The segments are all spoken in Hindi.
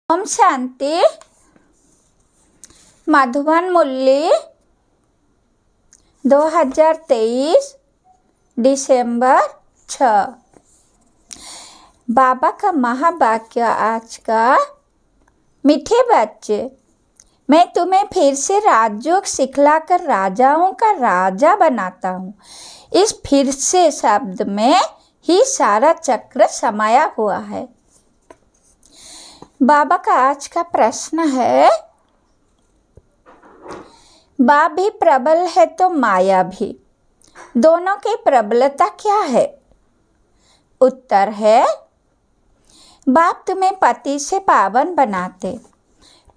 ओम शांति। मधुबन मुरली 2023 दिसंबर 6। बाबा का महावाक्य आज का। मीठे बच्चे, मैं तुम्हें फिर से राजयोग सिखलाकर राजाओं का राजा बनाता हूँ। इस फिर से शब्द में ही सारा चक्र समाया हुआ है। बाबा का आज का प्रश्न है, बाप भी प्रबल है तो माया भी, दोनों की प्रबलता क्या है? उत्तर है, बाप तुम्हें पति से पावन बनाते,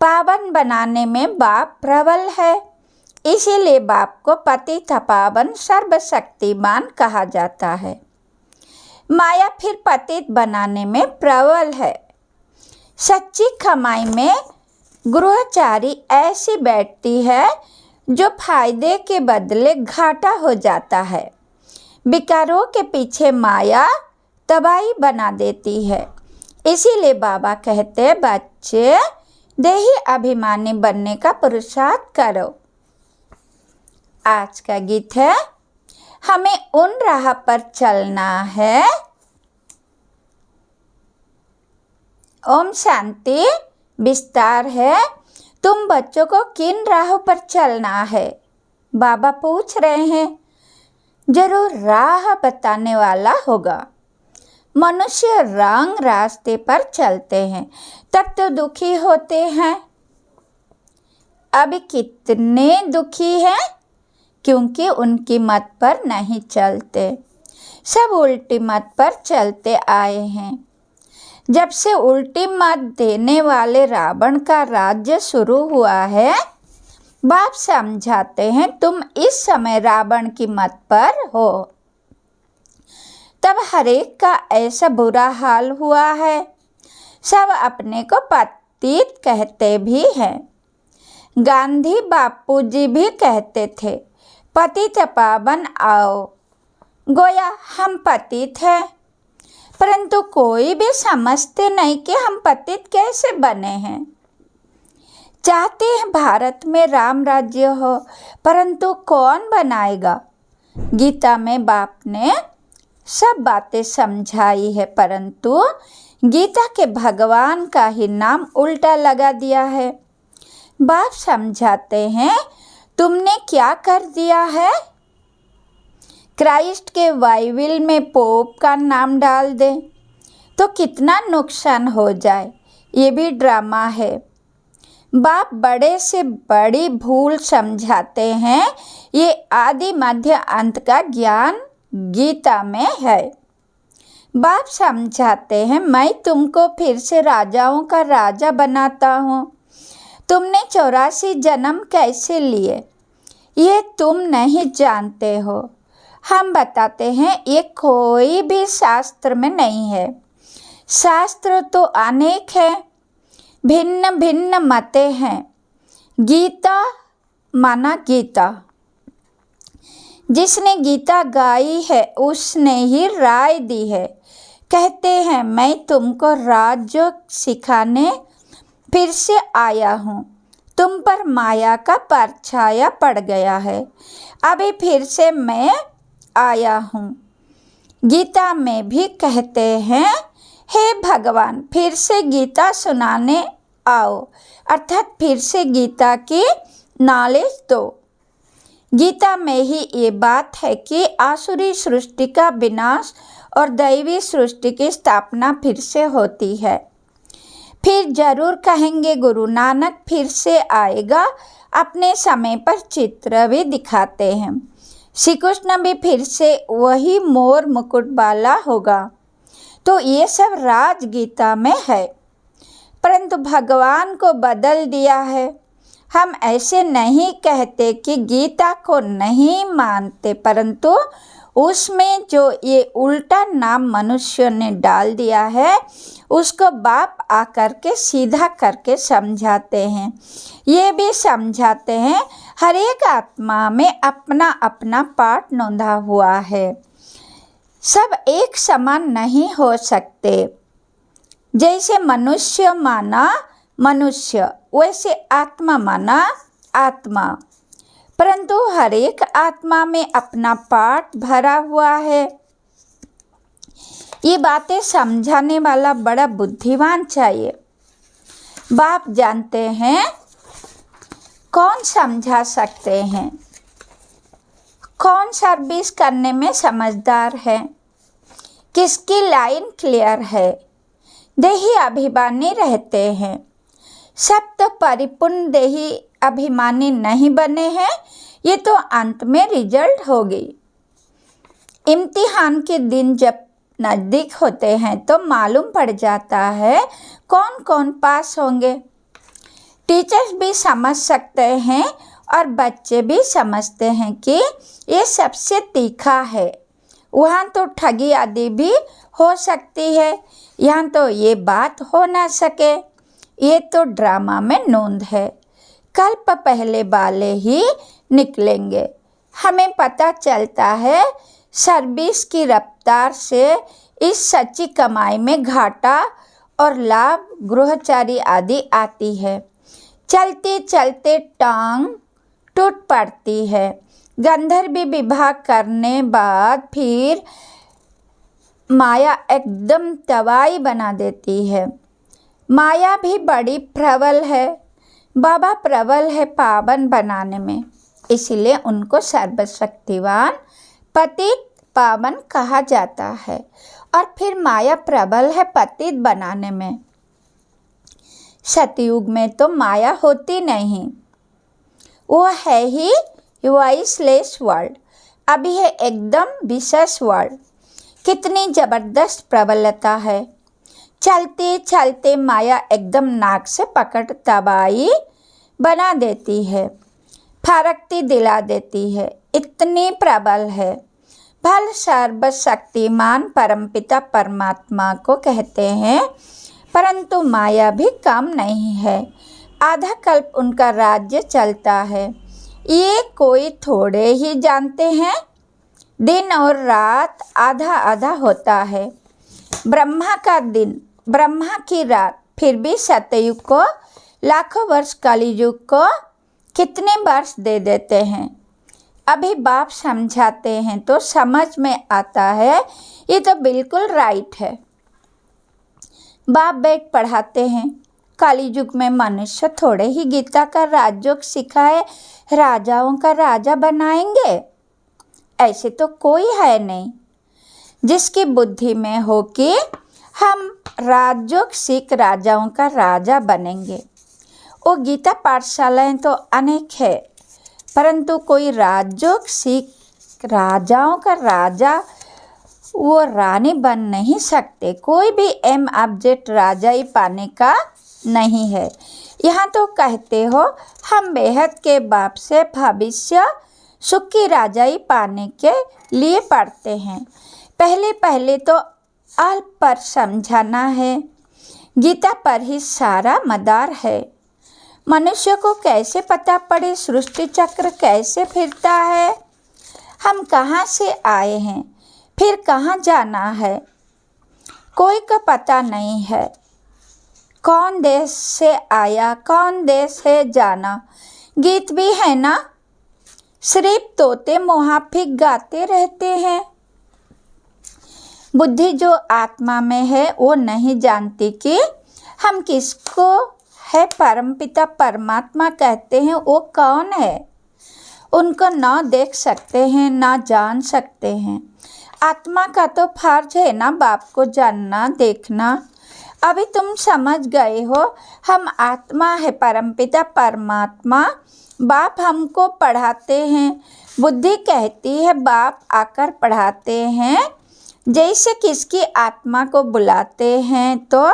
पावन बनाने में बाप प्रबल है, इसीलिए बाप को पतित पावन सर्वशक्तिमान कहा जाता है। माया फिर पतित बनाने में प्रबल है। सच्ची कमाई में गृहचारी ऐसी बैठती है जो फायदे के बदले घाटा हो जाता है। विकारों के पीछे माया तबाही बना देती है। इसीलिए बाबा कहते, बच्चे देही अभिमानी बनने का पुरुषार्थ करो। आज का गीत है, हमें उन राह पर चलना है। ओम शांति। विस्तार है, तुम बच्चों को किन राहों पर चलना है? बाबा पूछ रहे हैं। जरूर राह बताने वाला होगा। मनुष्य रंग रास्ते पर चलते हैं तब तो दुखी होते हैं। अभी कितने दुखी हैं? क्योंकि उनकी मत पर नहीं चलते, सब उल्टी मत पर चलते आए हैं। जब से उल्टी मत देने वाले रावण का राज्य शुरू हुआ है, बाप समझाते हैं तुम इस समय रावण की मत पर हो। तब हरेक का ऐसा बुरा हाल हुआ है। सब अपने को पतित कहते भी हैं। गांधी बापूजी भी कहते थे, पतित पावन आओ। गोया हम पतित हैं, परंतु कोई भी समझते नहीं कि हम पतित कैसे बने हैं। चाहते हैं भारत में राम राज्य हो, परंतु कौन बनाएगा? गीता में बाप ने सब बातें समझाई है, परंतु गीता के भगवान का ही नाम उल्टा लगा दिया है। बाप समझाते हैं, तुमने क्या कर दिया है? क्राइस्ट के बाइबिल में पोप का नाम डाल दे तो कितना नुकसान हो जाए। ये भी ड्रामा है। बाप बड़े से बड़ी भूल समझाते हैं। ये आदि मध्य अंत का ज्ञान गीता में है। बाप समझाते हैं, मैं तुमको फिर से राजाओं का राजा बनाता हूँ। तुमने 84 जन्म कैसे लिए ये तुम नहीं जानते हो। हम बताते हैं, ये कोई भी शास्त्र में नहीं है। शास्त्र तो अनेक है, भिन्न भिन्न मतें हैं। गीता माना गीता, जिसने गीता गाई है उसने ही राय दी है। कहते हैं, मैं तुमको राजयोग सिखाने फिर से आया हूँ। तुम पर माया का परछाया पड़ गया है, अभी फिर से मैं आया हूँ। गीता में भी कहते हैं, हे भगवान फिर से गीता सुनाने आओ, अर्थात फिर से गीता की नॉलेज दो। गीता में ही ये बात है कि आसुरी सृष्टि का विनाश और दैवी सृष्टि की स्थापना फिर से होती है। फिर जरूर कहेंगे गुरु नानक फिर से आएगा, अपने समय पर चित्र भी दिखाते हैं। श्री कृष्ण भी फिर से वही मोर मुकुट वाला होगा। तो ये सब राज गीता में है, परंतु भगवान को बदल दिया है। हम ऐसे नहीं कहते कि गीता को नहीं मानते, परंतु उसमें जो ये उल्टा नाम मनुष्य ने डाल दिया है उसको बाप आकर के सीधा करके समझाते हैं। ये भी समझाते हैं, हर एक आत्मा में अपना अपना पाठ नोंधा हुआ है। सब एक समान नहीं हो सकते। जैसे मनुष्य माना मनुष्य, वैसे आत्मा माना आत्मा, परंतु हर एक आत्मा में अपना पार्ट भरा हुआ है। ये बातें समझाने वाला बड़ा बुद्धिमान चाहिए। बाप जानते हैं, कौन समझा सकते हैं, कौन सर्विस करने में समझदार है, किसकी लाइन क्लियर है। देही अभिमानी रहते हैं, सब तो परिपूर्ण देही अभिमानी नहीं बने हैं। ये तो अंत में रिजल्ट होगी। इम्तिहान के दिन जब नज़दीक होते हैं तो मालूम पड़ जाता है कौन कौन पास होंगे। टीचर्स भी समझ सकते हैं और बच्चे भी समझते हैं कि ये सबसे तीखा है। वहाँ तो ठगी आदि भी हो सकती है, यहाँ तो ये बात हो ना सके। ये तो ड्रामा में नोंद है, कल्प पहले वाले ही निकलेंगे। हमें पता चलता है सर्विस की रफ्तार से इस सच्ची कमाई में घाटा और लाभ गृहचारी आदि आती है। चलते चलते टांग टूट पड़ती है। गंधर्वी विवाह करने बाद फिर माया एकदम तबाही बना देती है। माया भी बड़ी प्रबल है। बाबा प्रबल है पावन बनाने में, इसलिए उनको सर्वशक्तिवान पतित पावन कहा जाता है। और फिर माया प्रबल है पतित बनाने में। सतयुग में तो माया होती नहीं, वो है ही वॉइसलेस वर्ल्ड। अभी है एकदम विशेष वर्ल्ड। कितनी ज़बरदस्त प्रबलता है। चलते चलते माया एकदम नाक से पकड़ तबाही बना देती है, फारकती दिला देती है। इतनी प्रबल है। भल सर्वशक्तिमान परमपिता परमात्मा को कहते हैं, परंतु माया भी कम नहीं है। आधा कल्प उनका राज्य चलता है। ये कोई थोड़े ही जानते हैं। दिन और रात आधा आधा होता है। ब्रह्मा का दिन, ब्रह्मा की रात, फिर भी सतयुग को लाखों वर्ष, कलियुग को कितने वर्ष दे देते हैं। अभी बाप समझाते हैं तो समझ में आता है, ये तो बिल्कुल राइट है। बाप बैठ पढ़ाते हैं। कलियुग में मनुष्य थोड़े ही गीता का राजयोग सिखाए राजाओं का राजा बनाएंगे। ऐसे तो कोई है नहीं जिसकी बुद्धि में हो कि हम राजयोग सीख राजाओं का राजा बनेंगे। वो गीता पाठशालाएं तो अनेक है, परंतु कोई राजयोग सीख राजाओं का राजा वो रानी बन नहीं सकते। कोई भी एम ऑब्जेक्ट राजा ही पाने का नहीं है। यहाँ तो कहते हो हम बेहद के बाप से भविष्य सुख की राजा ही पाने के लिए पढ़ते हैं। पहले पहले तो अल्प पर समझाना है। गीता पर ही सारा मदार है। मनुष्य को कैसे पता पड़े सृष्टि चक्र कैसे फिरता है, हम कहाँ से आए हैं, फिर कहाँ जाना है, कोई का पता नहीं है। कौन देश से आया, कौन देश है जाना, गीत भी है ना। सिर्फ तोते मुहाफिक गाते रहते हैं। बुद्धि जो आत्मा में है वो नहीं जानती कि हम किसको है परमपिता परमात्मा कहते हैं, वो कौन है। उनको ना देख सकते हैं ना जान सकते हैं। आत्मा का तो फर्ज है ना बाप को जानना देखना। अभी तुम समझ गए हो हम आत्मा है परमपिता परमात्मा। बाप हमको पढ़ाते हैं, बुद्धि कहती है बाप आकर पढ़ाते हैं। जैसे किसकी आत्मा को बुलाते हैं तो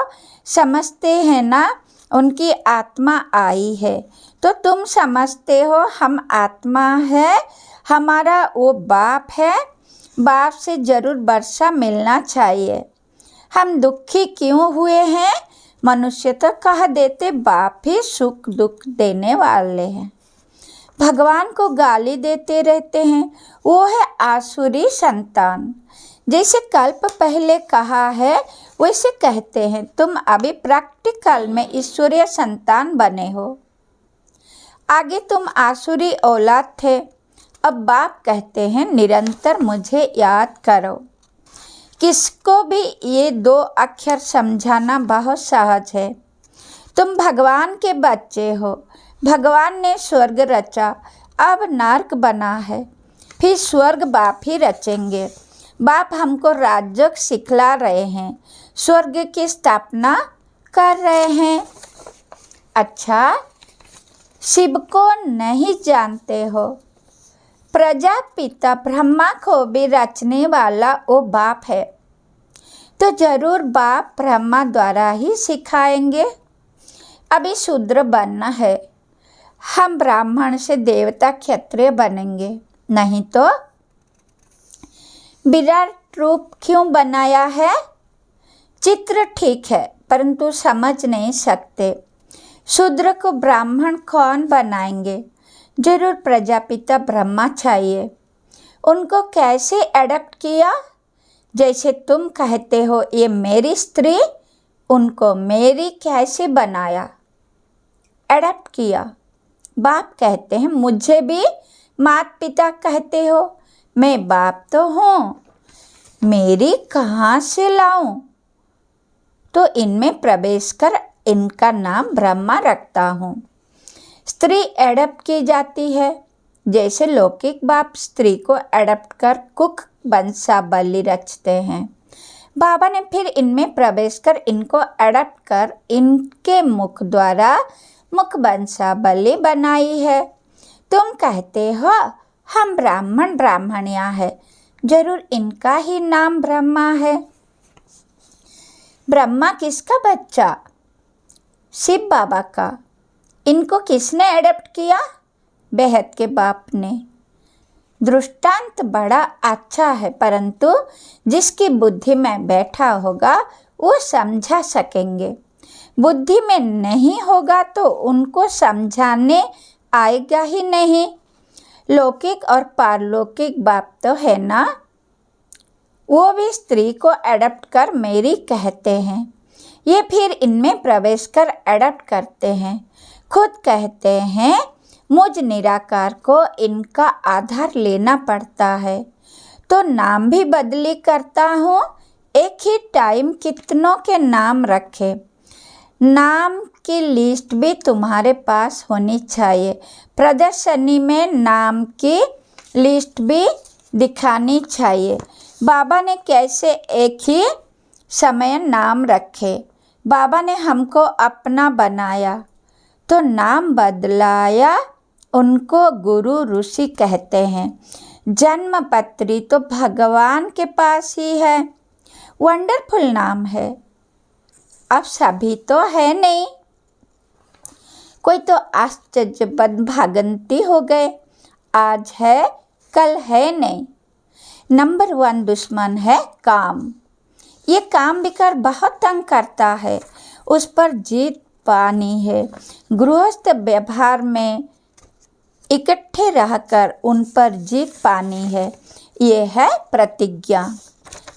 समझते हैं ना उनकी आत्मा आई है, तो तुम समझते हो हम आत्मा है, हमारा वो बाप है। बाप से जरूर वर्षा मिलना चाहिए। हम दुखी क्यों हुए हैं, मनुष्य तो कह देते बाप ही सुख दुख देने वाले हैं। भगवान को गाली देते रहते हैं, वो है आसुरी संतान। जैसे कल्प पहले कहा है वैसे कहते हैं, तुम अभी प्रैक्टिकल में ईश्वरीय संतान बने हो। आगे तुम आसुरी औलाद थे। अब बाप कहते हैं निरंतर मुझे याद करो। किसको भी ये 2 अक्षर समझाना बहुत सहज है। तुम भगवान के बच्चे हो। भगवान ने स्वर्ग रचा, अब नर्क बना है, फिर स्वर्ग बाप ही रचेंगे। बाप हमको राजयोग सिखला रहे हैं, स्वर्ग की स्थापना कर रहे हैं। अच्छा, शिव को नहीं जानते हो? प्रजापिता ब्रह्मा को भी रचने वाला वो बाप है, तो जरूर बाप ब्रह्मा द्वारा ही सिखाएंगे। अभी शूद्र बनना है, हम ब्राह्मण से देवता क्षत्रिय बनेंगे, नहीं तो। विराट रूप क्यों बनाया है? चित्र ठीक है परंतु समझ नहीं सकते। शूद्र को ब्राह्मण कौन बनाएंगे? जरूर प्रजापिता ब्रह्मा चाहिए। उनको कैसे एडप्ट किया? जैसे तुम कहते हो ये मेरी स्त्री, उनको मेरी कैसे बनाया, एडप्ट किया। बाप कहते हैं मुझे भी माता पिता कहते हो, मैं बाप तो हूँ, मेरी कहाँ से लाऊं? तो इनमें प्रवेश कर इनका नाम ब्रह्मा रखता हूँ। स्त्री एडप्ट की जाती है, जैसे लौकिक बाप स्त्री को एडप्ट कर कुक वंशावली रचते हैं। बाबा ने फिर इनमें प्रवेश कर इनको एडप्ट कर इनके मुख द्वारा मुख वंशावली बनाई है। तुम कहते हो हम ब्राह्मण ब्राह्मणियाँ है, जरूर इनका ही नाम ब्रह्मा है। ब्रह्मा किसका बच्चा? शिव बाबा का। इनको किसने एडप्ट किया? बेहद के बाप ने। दृष्टांत बड़ा अच्छा है, परंतु जिसकी बुद्धि में बैठा होगा वो समझा सकेंगे। बुद्धि में नहीं होगा तो उनको समझाने आएगा ही नहीं। लौकिक और पारलौकिक बाप तो है ना, वो भी स्त्री को एडप्ट कर मेरी कहते हैं। ये फिर इनमें प्रवेश कर एडप्ट करते हैं। खुद कहते हैं मुझ निराकार को इनका आधार लेना पड़ता है, तो नाम भी बदली करता हूँ। एक ही टाइम कितनों के नाम रखे। नाम की लिस्ट भी तुम्हारे पास होनी चाहिए। प्रदर्शनी में नाम की लिस्ट भी दिखानी चाहिए। बाबा ने कैसे एक ही समय नाम रखे। बाबा ने हमको अपना बनाया तो नाम बदलाया। उनको गुरु ऋषि कहते हैं। जन्म पत्री तो भगवान के पास ही है। वंडरफुल नाम है। अब सभी तो है नहीं, कोई तो आश्चर्यपद भागंती हो गए। आज है कल है नहीं। नंबर 1 दुश्मन है काम। ये काम बिकर बहुत तंग करता है, उस पर जीत पानी है। गृहस्थ व्यवहार में इकट्ठे रहकर उन पर जीत पानी है। ये है प्रतिज्ञा।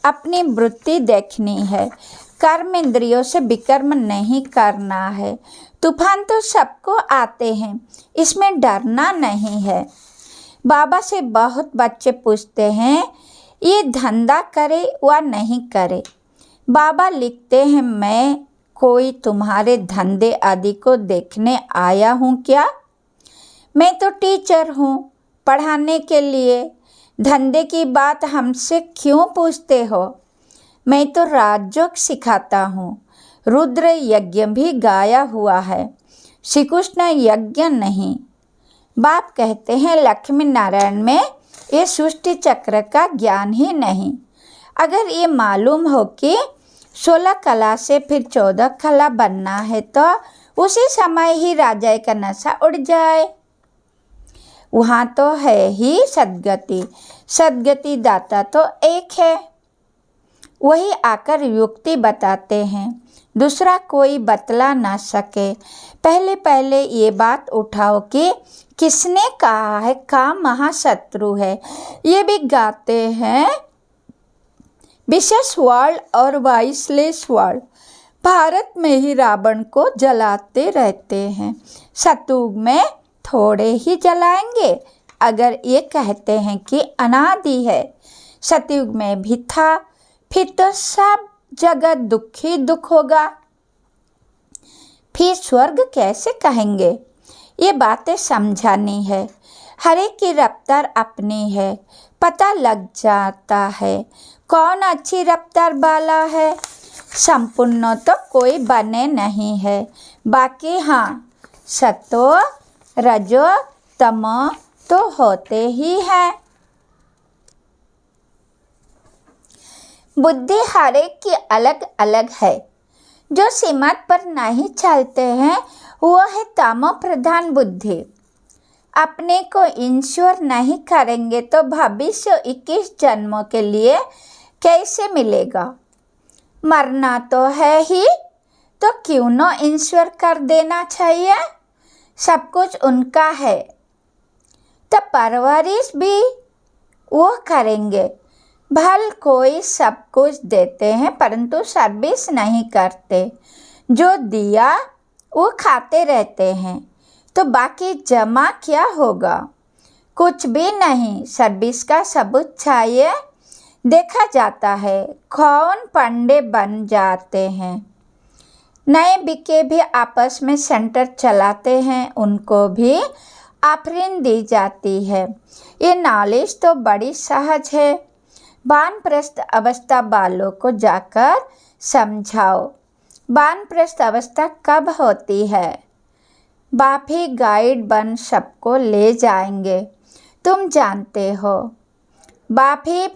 अपनी वृत्ति देखनी है, कर्म इंद्रियों से विकर्म नहीं करना है। तूफान तो सबको आते हैं, इसमें डरना नहीं है। बाबा से बहुत बच्चे पूछते हैं ये धंधा करे व नहीं करे। बाबा लिखते हैं मैं कोई तुम्हारे धंधे आदि को देखने आया हूँ क्या? मैं तो टीचर हूँ पढ़ाने के लिए। धंधे की बात हमसे क्यों पूछते हो? मैं तो राजयोग सिखाता हूँ। रुद्र यज्ञ भी गाया हुआ है, श्री कृष्ण यज्ञ नहीं। बाप कहते हैं लक्ष्मी नारायण में ये सृष्टि चक्र का ज्ञान ही नहीं। अगर ये मालूम हो कि 16 कला से फिर 14 कला बनना है तो उसी समय ही राजा का नशा उड़ जाए। वहाँ तो है ही सद्गति। सद्गति दाता तो एक है, वही आकर युक्ति बताते हैं, दूसरा कोई बतला ना सके। पहले पहले ये बात उठाओ कि किसने कहा है काम महाशत्रु है। ये भी गाते हैं विशेष वर्ल्ड और वाइसलेस वर्ल्ड भारत में ही रावण को जलाते रहते हैं। सतयुग में थोड़े ही जलाएंगे। अगर ये कहते हैं कि अनादि है, सतयुग में भी था, फिर तो सब जगत दुख ही दुख होगा। फिर स्वर्ग कैसे कहेंगे? ये बातें समझानी है। हर एक की रफ्तार अपनी है, पता लग जाता है कौन अच्छी रफ्तार वाला है। संपूर्ण तो कोई बने नहीं है, बाकी हाँ सतो रजो तमो तो होते ही हैं। बुद्धि हर एक की अलग अलग है। जो सीमा पर नहीं चलते हैं वो है तमो प्रधान बुद्धि। अपने को इंश्योर नहीं करेंगे तो भविष्य 21 जन्मों के लिए कैसे मिलेगा? मरना तो है ही, तो क्यों न इंश्योर कर देना चाहिए? सब कुछ उनका है तो परवरिश भी वो करेंगे। भल कोई सब कुछ देते हैं परंतु सर्विस नहीं करते। जो दिया वो खाते रहते हैं, तो बाकी जमा क्या होगा? कुछ भी नहीं। सर्विस का सबूत चाहिए। देखा जाता है कौन पंडे बन जाते हैं। नए बिके भी आपस में सेंटर चलाते हैं, उनको भी आफरीन दी जाती है। ये नॉलेज तो बड़ी सहज है। वानप्रस्थ अवस्था वालों को जाकर समझाओ। वानप्रस्थ अवस्था कब होती है? बाप ही गाइड बन सबको ले जाएंगे। तुम जानते हो बाप ही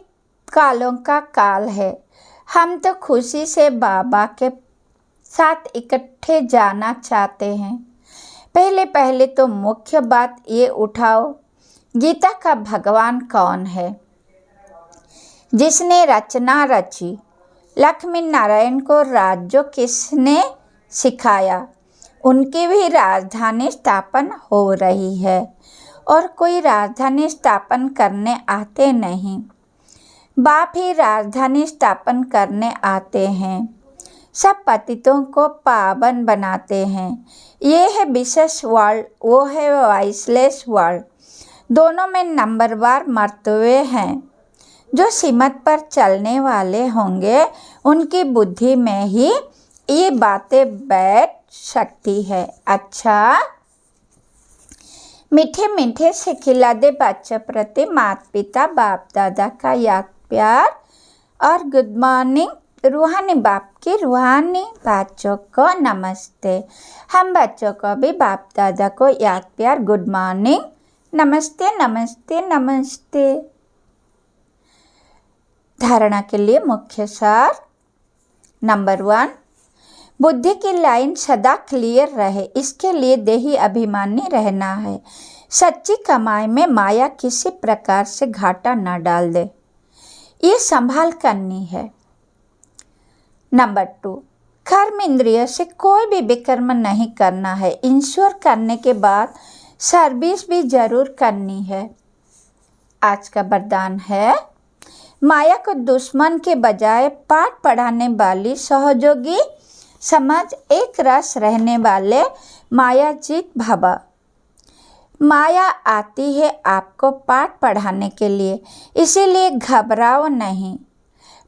कालों का काल है। हम तो खुशी से बाबा के साथ इकट्ठे जाना चाहते हैं। पहले तो मुख्य बात ये उठाओ, गीता का भगवान कौन है? जिसने रचना रची। लक्ष्मी नारायण को राज्य किसने सिखाया? उनकी भी राजधानी स्थापन हो रही है और कोई राजधानी स्थापन करने आते नहीं। बाप ही राजधानी स्थापन करने आते हैं। सब पतितों को पावन बनाते हैं। ये है विशेष वर्ल्ड, वो है वाइसलेस वर्ल्ड। दोनों में नंबरवार मर्तबे हैं। जो सीमत पर चलने वाले होंगे उनकी बुद्धि में ही ये बातें बैठ सकती है। अच्छा, मीठे मीठे से खिला दे बच्चों प्रति माता पिता बाप दादा का याद प्यार और गुड मॉर्निंग। रूहानी बाप की रूहानी बच्चों को नमस्ते। हम बच्चों को भी बाप दादा को याद प्यार गुड मॉर्निंग, नमस्ते नमस्ते नमस्ते। धारणा के लिए मुख्य सार। नंबर 1, बुद्धि की लाइन सदा क्लियर रहे, इसके लिए देही अभिमानी रहना है। सच्ची कमाई में माया किसी प्रकार से घाटा न डाल दे, ये संभाल करनी है। नंबर 2, कर्म इंद्रिय से कोई भी विकर्म नहीं करना है। इंश्योर करने के बाद सर्विस भी जरूर करनी है। आज का वरदान है, माया को दुश्मन के बजाय पाठ पढ़ाने वाली सहयोगी समझ एक रस रहने वाले मायाजीत भव। माया आती है आपको पाठ पढ़ाने के लिए, इसीलिए घबराओ नहीं,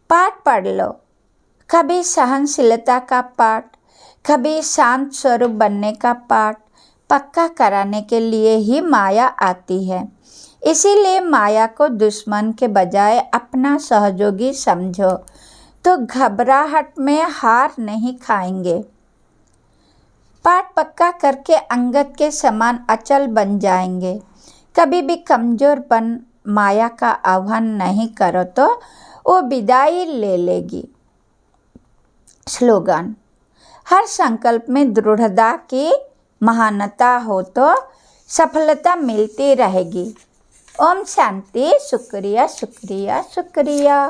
पाठ पढ़ लो। कभी सहनशीलता का पाठ, कभी शांत स्वरूप बनने का पाठ पक्का कराने के लिए ही माया आती है। इसीलिए माया को दुश्मन के बजाय अपना सहयोगी समझो, तो घबराहट में हार नहीं खाएंगे। पाठ पक्का करके अंगद के समान अचल बन जाएंगे। कभी भी कमजोर बन माया का आह्वान नहीं करो तो वो विदाई ले लेगी। स्लोगन, हर संकल्प में दृढ़ता की महानता हो तो सफलता मिलती रहेगी। ओम शांति। शुक्रिया शुक्रिया शुक्रिया।